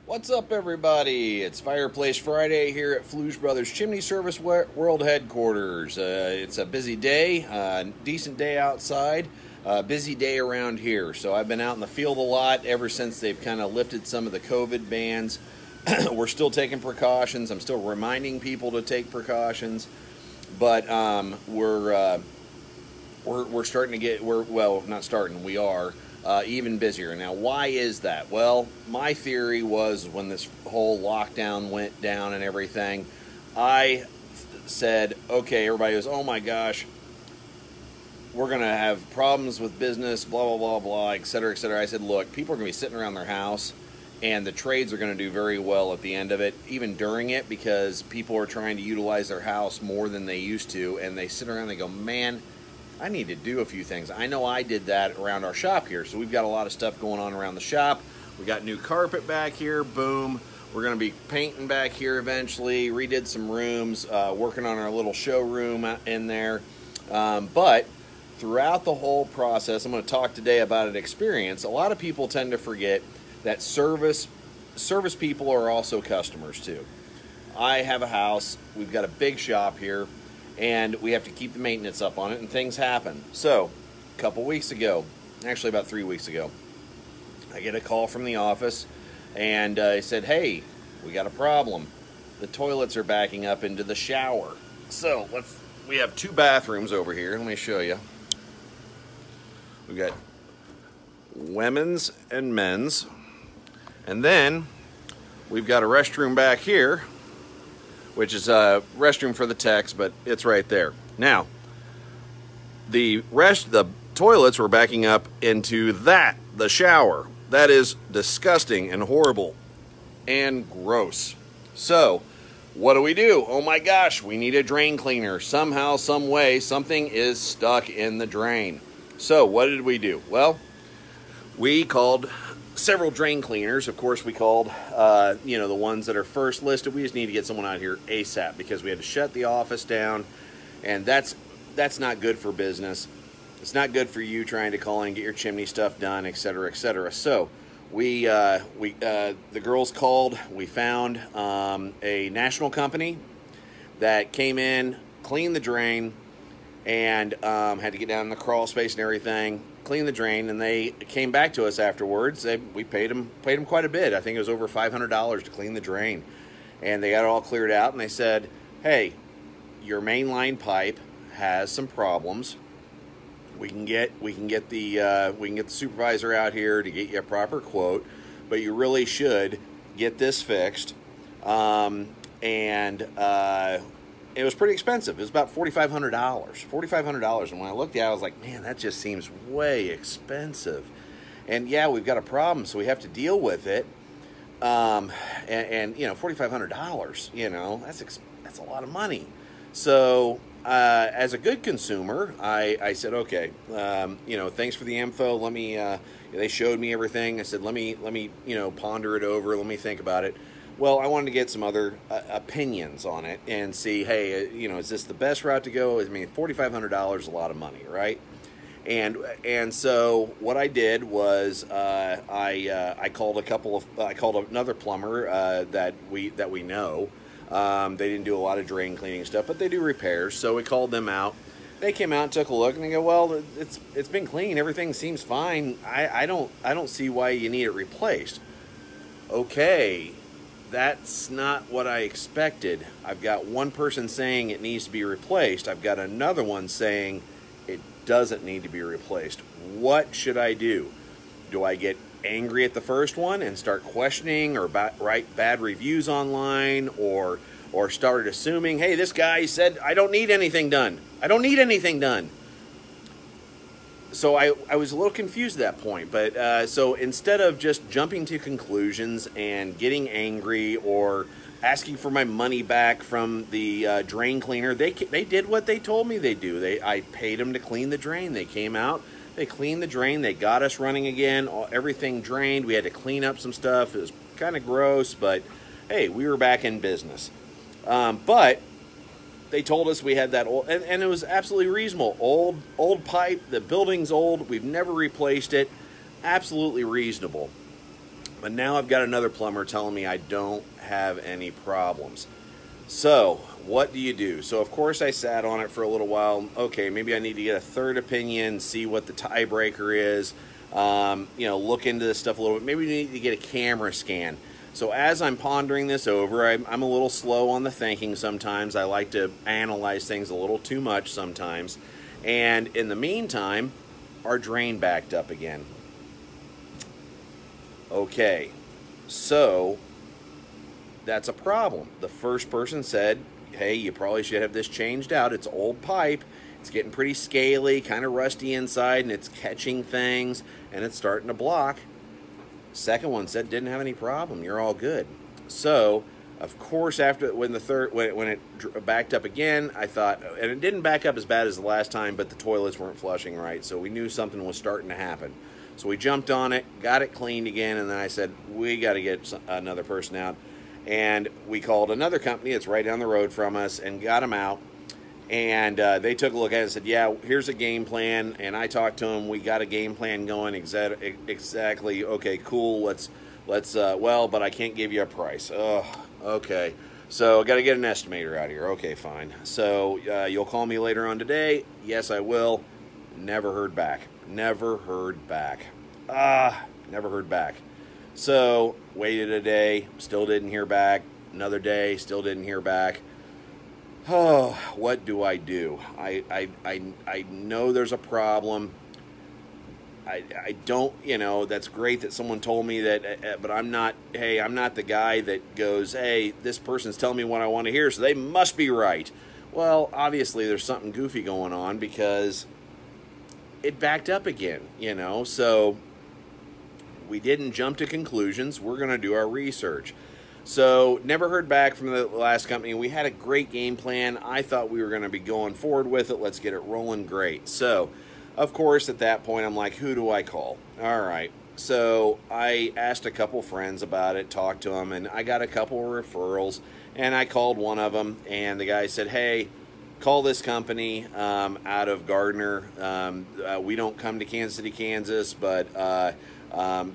What's up, everybody? It's Fireplace Friday here at Fluesbrothers Chimney Service World Headquarters. It's a busy day, decent day outside, busy day around here. So I've been out in the field a lot ever since they've kind of lifted some of the COVID bans. We're still taking precautions. I'm still reminding people to take precautions, but we're starting to get, we are even busier. Now, why is that? Well, my theory was when this whole lockdown went down and everything, I said, okay, everybody goes, oh my gosh, we're going to have problems with business, blah, blah, blah, blah, et cetera, et cetera. I said, look, people are going to be sitting around their house, and the trades are going to do very well at the end of it, even during it, because people are trying to utilize their house more than they used to, and they sit around and they go, man, I need to do a few things. I know I did that around our shop here. So we've got a lot of stuff going on around the shop. We got new carpet back here, boom. We're gonna be painting back here eventually, redid some rooms, working on our little showroom in there. But throughout the whole process, I'm gonna talk today about an experience. A lot of people tend to forget that service people are also customers too. I have a house, we've got a big shop here, and we have to keep the maintenance up on it, and things happen. So, a couple weeks ago, actually about 3 weeks ago, I get a call from the office, and he said, hey, we got a problem. The toilets are backing up into the shower. So, we have two bathrooms over here. Let me show you. We've got women's and men's. And then, we've got a restroom back here, which is a restroom for the techs, but it's right there. Now, the toilets were backing up into the shower. That is disgusting and horrible and gross. So, what do? Oh my gosh, we need a drain cleaner. Somehow, some way, something is stuck in the drain. So, what did we do? Well, we called several drain cleaners. Of course, we called, the ones that are first listed. We just need to get someone out here ASAP because we had to shut the office down, and that's not good for business. It's not good for you trying to call in and get your chimney stuff done, etc., etc. So the girls called. We found a national company that came in, cleaned the drain, and had to get down in the crawl space and everything, clean the drain, and they came back to us afterwards. We paid them quite a bit. I think it was over $500 to clean the drain, and they got it all cleared out. And they said, "Hey, your main line pipe has some problems. We can get the supervisor out here to get you a proper quote, but you really should get this fixed." It was pretty expensive. It was about $4,500. $4,500. And when I looked at it, I was like, man, that just seems way expensive. And yeah, we've got a problem, so we have to deal with it. $4,500, that's a lot of money. So as a good consumer, I said, okay, thanks for the info. Let me, they showed me everything. I said, let me ponder it over. Let me think about it. Well, I wanted to get some other opinions on it and see, hey, is this the best route to go? I mean, $4,500 is a lot of money, right? And so what I did was I called another plumber that we know. They didn't do a lot of drain cleaning stuff, but they do repairs. So we called them out. They came out and took a look, and they go, well, it's been clean. Everything seems fine. I don't see why you need it replaced. Okay. That's not what I expected. I've got one person saying it needs to be replaced. I've got another one saying it doesn't need to be replaced. What should I do? Do I get angry at the first one and start questioning or write bad reviews online or start assuming, hey, this guy said I don't need anything done. I don't need anything done. So I was a little confused at that point, but so instead of just jumping to conclusions and getting angry or asking for my money back from the drain cleaner, they did what they told me they do. I paid them to clean the drain. They came out, they cleaned the drain, they got us running again, everything drained. We had to clean up some stuff. It was kind of gross, but hey, we were back in business. But they told us we had that old, and it was absolutely reasonable. Old pipe, the building's old, we've never replaced it. Absolutely reasonable. But now I've got another plumber telling me I don't have any problems. So what do you do? So of course I sat on it for a little while. Okay, maybe I need to get a third opinion, see what the tiebreaker is, you know, look into this stuff a little bit. Maybe we need to get a camera scan. So as I'm pondering this over, I'm a little slow on the thinking sometimes. I like to analyze things a little too much sometimes. And in the meantime, our drain backed up again. Okay, so that's a problem. The first person said, hey, you probably should have this changed out. It's old pipe. It's getting pretty scaly, kind of rusty inside, and it's catching things, and it's starting to block. Second one said, didn't have any problem. You're all good. So, of course, after when it backed up again, I thought, and it didn't back up as bad as the last time, but the toilets weren't flushing right, so we knew something was starting to happen. So we jumped on it, got it cleaned again, and then I said, we got to get another person out. And we called another company that's right down the road from us and got them out. And they took a look at it and said, yeah, here's a game plan. And I talked to them. We got a game plan going exactly. Okay, cool. Let's well, but I can't give you a price. Oh, okay. So I got to get an estimator out here. Okay, fine. So you'll call me later on today. Yes, I will. Never heard back. Never heard back. Never heard back. So waited a day, still didn't hear back. Another day, still didn't hear back. Oh, what do I do? I know there's a problem. I don't, you know, that's great that someone told me that, but I'm not, hey, I'm not the guy that goes, hey, this person's telling me what I want to hear, so they must be right. Well, obviously there's something goofy going on because it backed up again, you know, so we didn't jump to conclusions. We're going to do our research. So never heard back from the last company. We had a great game plan. I thought we were going to be going forward with it. Let's get it rolling. Great. So, of course, at that point, I'm like, who do I call? All right. So I asked a couple friends about it, talked to them, and I got a couple of referrals. And I called one of them, and the guy said, hey, call this company out of Gardner. We don't come to Kansas City, Kansas, but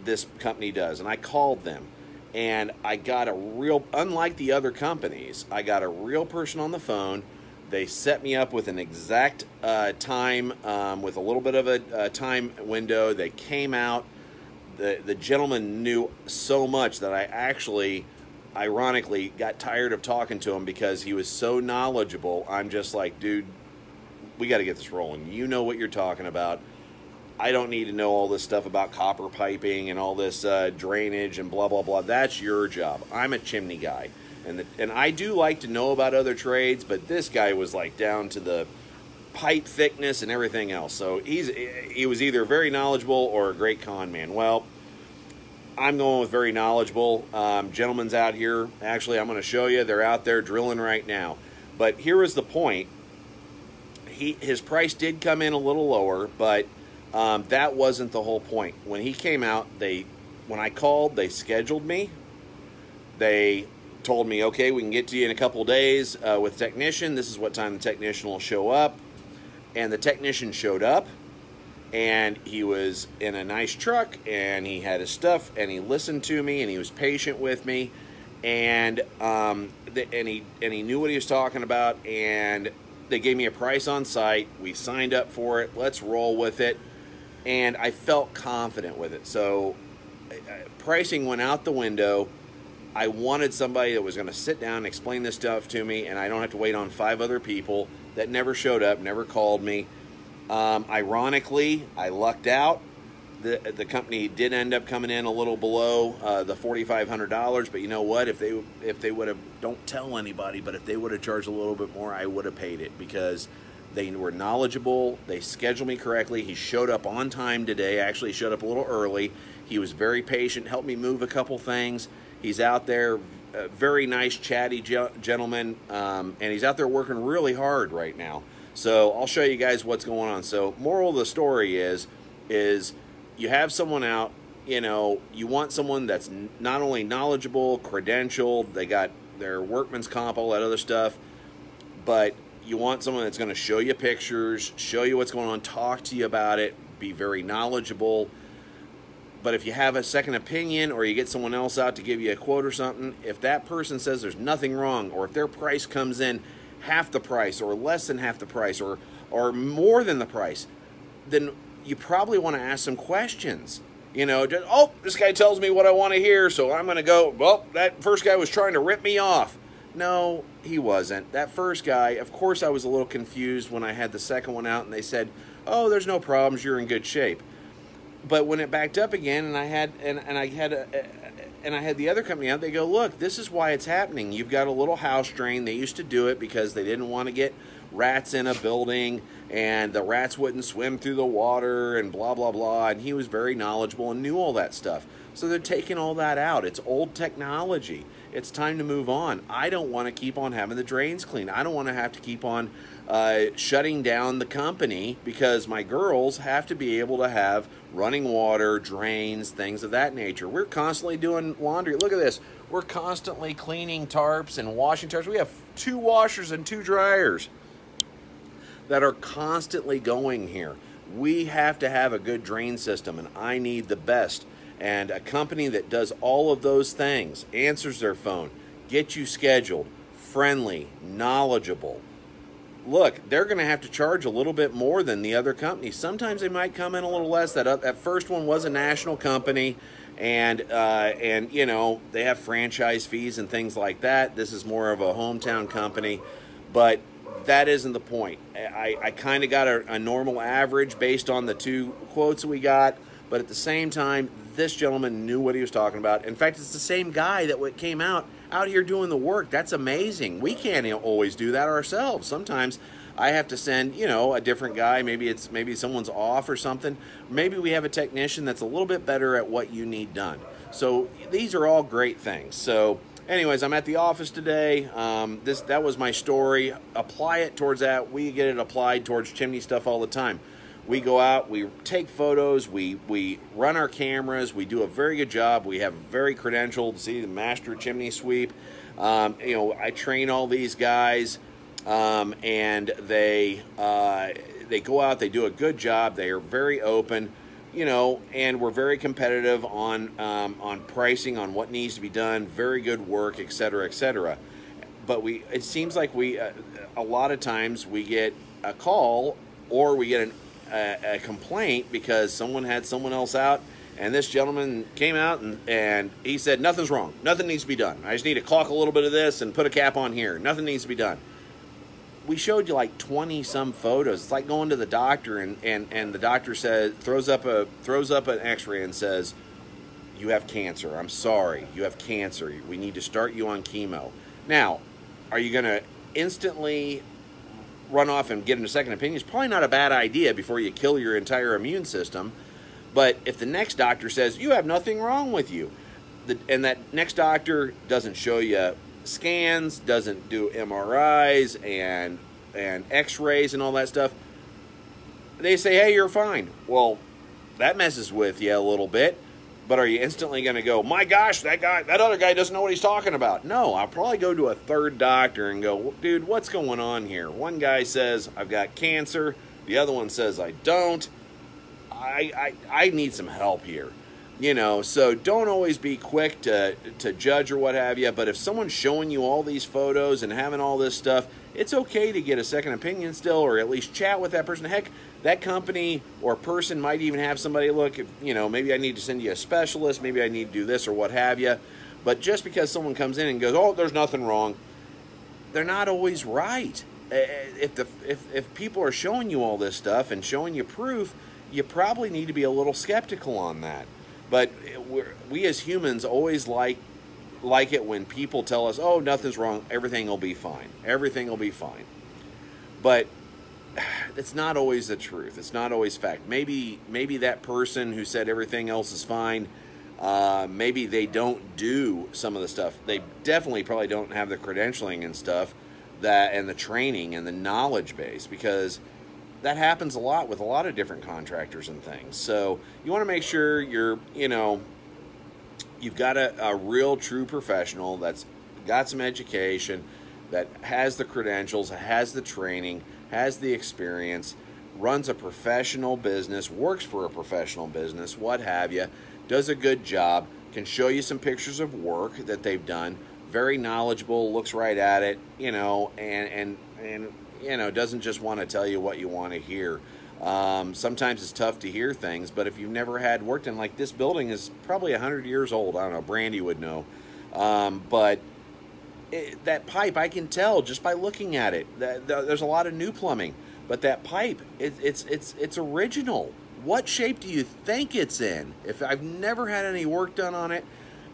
this company does. And I called them, and I got a real, unlike the other companies, I got a real person on the phone. They set me up with an exact time, with a little bit of a time window. They came out. The gentleman knew so much that I actually, ironically, got tired of talking to him because he was so knowledgeable. I'm just like, dude, we got to get this rolling. You know what you're talking about. I don't need to know all this stuff about copper piping and all this drainage and blah, blah, blah. That's your job. I'm a chimney guy. And I do like to know about other trades, but this guy was like down to the pipe thickness and everything else. So he was either very knowledgeable or a great con man. Well, I'm going with very knowledgeable. Gentlemen's out here. Actually, I'm going to show you. They're out there drilling right now. But here is the point. His price did come in a little lower, but that wasn't the whole point. When he came out, when I called, they scheduled me. They told me, okay, we can get to you in a couple days with technician. This is what time the technician will show up. And the technician showed up, and he was in a nice truck, and he had his stuff, and he listened to me, and he was patient with me, and he knew what he was talking about, and they gave me a price on site. We signed up for it. Let's roll with it. And I felt confident with it. So pricing went out the window. I wanted somebody that was going to sit down and explain this stuff to me, and I don't have to wait on 5 other people that never showed up, never called me. Ironically, I lucked out. The company did end up coming in a little below the $4,500, but you know what? If they would have, don't tell anybody, but if they would have charged a little bit more, I would have paid it because they were knowledgeable. They scheduled me correctly. He showed up on time today. Actually, he showed up a little early. He was very patient, helped me move a couple things. He's out there, a very nice, chatty gentleman, and he's out there working really hard right now. So I'll show you guys what's going on. So moral of the story is you have someone out, you know, you want someone that's not only knowledgeable, credentialed, they got their workman's comp, all that other stuff, but you want someone that's going to show you pictures, show you what's going on, talk to you about it, be very knowledgeable. But if you have a second opinion or you get someone else out to give you a quote or something, if that person says there's nothing wrong, or if their price comes in half the price or less than half the price or more than the price, then you probably want to ask some questions. You know, just, oh, this guy tells me what I want to hear, so I'm going to go, well, that first guy was trying to rip me off. No, he wasn't. That first guy, of course I was a little confused when I had the second one out and they said, oh, there's no problems, you're in good shape. But when it backed up again and I had the other company out, they go, look, this is why it's happening. You've got a little house drain. They used to do it because they didn't want to get rats in a building and the rats wouldn't swim through the water and blah, blah, blah. And he was very knowledgeable and knew all that stuff. So they're taking all that out. It's old technology. It's time to move on. I don't want to keep on having the drains cleaned. I don't want to have to keep on shutting down the company because my girls have to be able to have running water, drains, things of that nature. We're constantly doing laundry. Look at this. We're constantly cleaning tarps and washing tarps. We have 2 washers and 2 dryers that are constantly going here. We have to have a good drain system, and I need the best. And a company that does all of those things, answers their phone, gets you scheduled, friendly, knowledgeable. Look, they're going to have to charge a little bit more than the other companies. Sometimes they might come in a little less. That first one was a national company, and you know, they have franchise fees and things like that. This is more of a hometown company, but that isn't the point. I kind of got a normal average based on the 2 quotes we got, but at the same time, this gentleman knew what he was talking about. In fact, it's the same guy that came out here doing the work. That's amazing. We can't always do that ourselves. Sometimes I have to send, you know, a different guy. Maybe someone's off or something. Maybe we have a technician that's a little bit better at what you need done. So these are all great things. So anyways, I'm at the office today. That was my story. Apply it towards that. We get it applied towards chimney stuff all the time. We go out, we take photos, we run our cameras, we do a very good job. We have very credentialed, see, the master chimney sweep. You know, I train all these guys, and they go out, they do a good job. They are very open, you know, and we're very competitive on pricing, on what needs to be done. Very good work, etc., etc. But it seems like a lot of times we get a call or we get a complaint because someone had someone else out, and this gentleman came out and he said, nothing's wrong, nothing needs to be done. I just need to caulk a little bit of this and put a cap on here. Nothing needs to be done. We showed you like 20-some photos. It's like going to the doctor and the doctor throws up an x-ray and says, you have cancer. I'm sorry, you have cancer. We need to start you on chemo. Now, are you going to instantly run off and get a second opinion? It's probably not a bad idea before you kill your entire immune system. But if the next doctor says you have nothing wrong with you, and that next doctor doesn't show you scans, doesn't do MRIs and x-rays and all that stuff, they say, hey, you're fine. Well, that messes with you a little bit. But are you instantly going to go, my gosh, that other guy doesn't know what he's talking about? No, I'll probably go to a third doctor and go, dude, what's going on here? One guy says I've got cancer. The other one says I don't. I need some help here. You know, so don't always be quick to judge or what have you. But if someone's showing you all these photos and having all this stuff, it's okay to get a second opinion still, or at least chat with that person. Heck, that company or person might even have somebody, look, you know, maybe I need to send you a specialist, maybe I need to do this or what have you. But just because someone comes in and goes, oh, there's nothing wrong, they're not always right. If people are showing you all this stuff and showing you proof, you probably need to be a little skeptical on that. But we as humans always like it when people tell us, oh, nothing's wrong, everything will be fine. Everything will be fine. But it's not always the truth. It's not always fact. Maybe that person who said everything else is fine, maybe they don't do some of the stuff. They definitely probably don't have the credentialing and stuff, and the training and the knowledge base, because that happens a lot with a lot of different contractors and things. So you want to make sure you've got a real true professional that's got some education, that has the credentials, has the training, has the experience, runs a professional business, works for a professional business, what have you, does a good job, can show you some pictures of work that they've done, very knowledgeable, looks right at it, you know, and you know, doesn't just want to tell you what you want to hear. Sometimes it's tough to hear things, but if you've never had worked in, like, this building is probably 100 years old. I don't know, Brandy would know. But that pipe, I can tell just by looking at it. There's a lot of new plumbing, but that pipe, it's original. What shape do you think it's in? If I've never had any work done on it,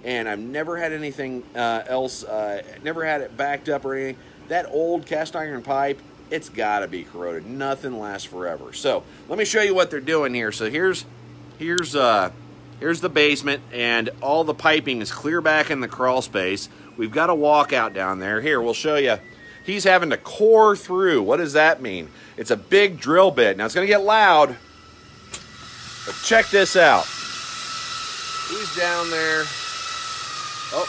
and I've never had anything else, never had it backed up or anything, that old cast iron pipe, it's got to be corroded. Nothing lasts forever. So let me show you what they're doing here. So here's the basement, and all the piping is clear back in the crawl space. We've got a walkout down there. Here, we'll show you. He's having to core through. What does that mean? It's a big drill bit. Now, it's going to get loud, but check this out. He's down there. Oh.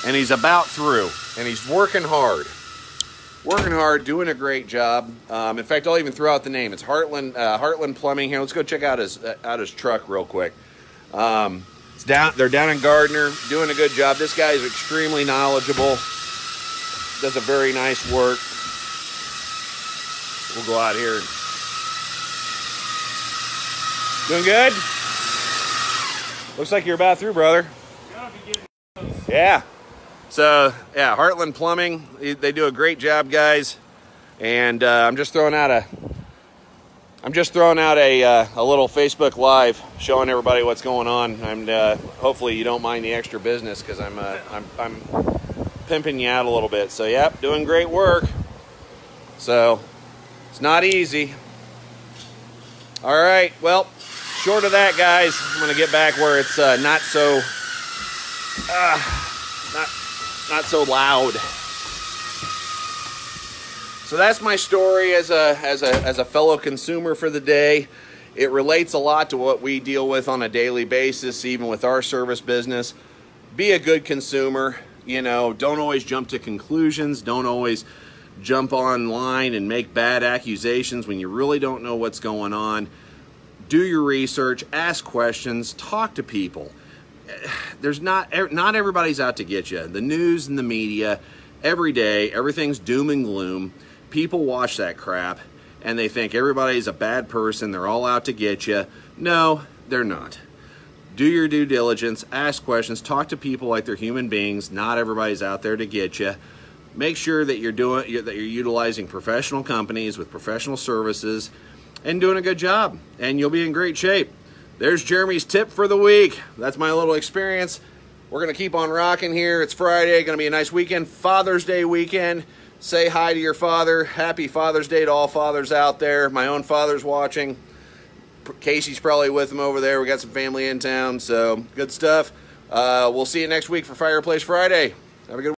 And he's about through, and he's working hard. Working hard, doing a great job. In fact, I'll even throw out the name. It's Heartland Plumbing here. Let's go check out his truck real quick. They're down in Gardner, doing a good job. This guy is extremely knowledgeable. Does a very nice work. We'll go out here. Doing good? Looks like you're about through, brother. Yeah. So, yeah, Heartland Plumbing, they do a great job, guys. And I'm just throwing out a little Facebook Live showing everybody what's going on. And hopefully you don't mind the extra business, because I'm pimping you out a little bit. So, yep, doing great work. So, it's not easy. All right, well, short of that, guys, I'm going to get back where it's not so loud. So that's my story as a fellow consumer for the day. It relates a lot to what we deal with on a daily basis, even with our service business. Be a good consumer. You know, don't always jump to conclusions. Don't always jump online and make bad accusations when you really don't know what's going on. Do your research, ask questions, talk to people. There's not everybody's out to get you. The news and the media, every day, everything's doom and gloom. People watch that crap and they think everybody's a bad person. They're all out to get you. No, they're not. Do your due diligence, ask questions, talk to people like they're human beings. Not everybody's out there to get you. Make sure that you're utilizing professional companies with professional services and doing a good job, and you'll be in great shape. There's Jeremy's tip for the week. That's my little experience. We're going to keep on rocking here. It's Friday. Going to be a nice weekend. Father's Day weekend. Say hi to your father. Happy Father's Day to all fathers out there. My own father's watching. Casey's probably with him over there. We got some family in town, so good stuff. We'll see you next week for Fireplace Friday. Have a good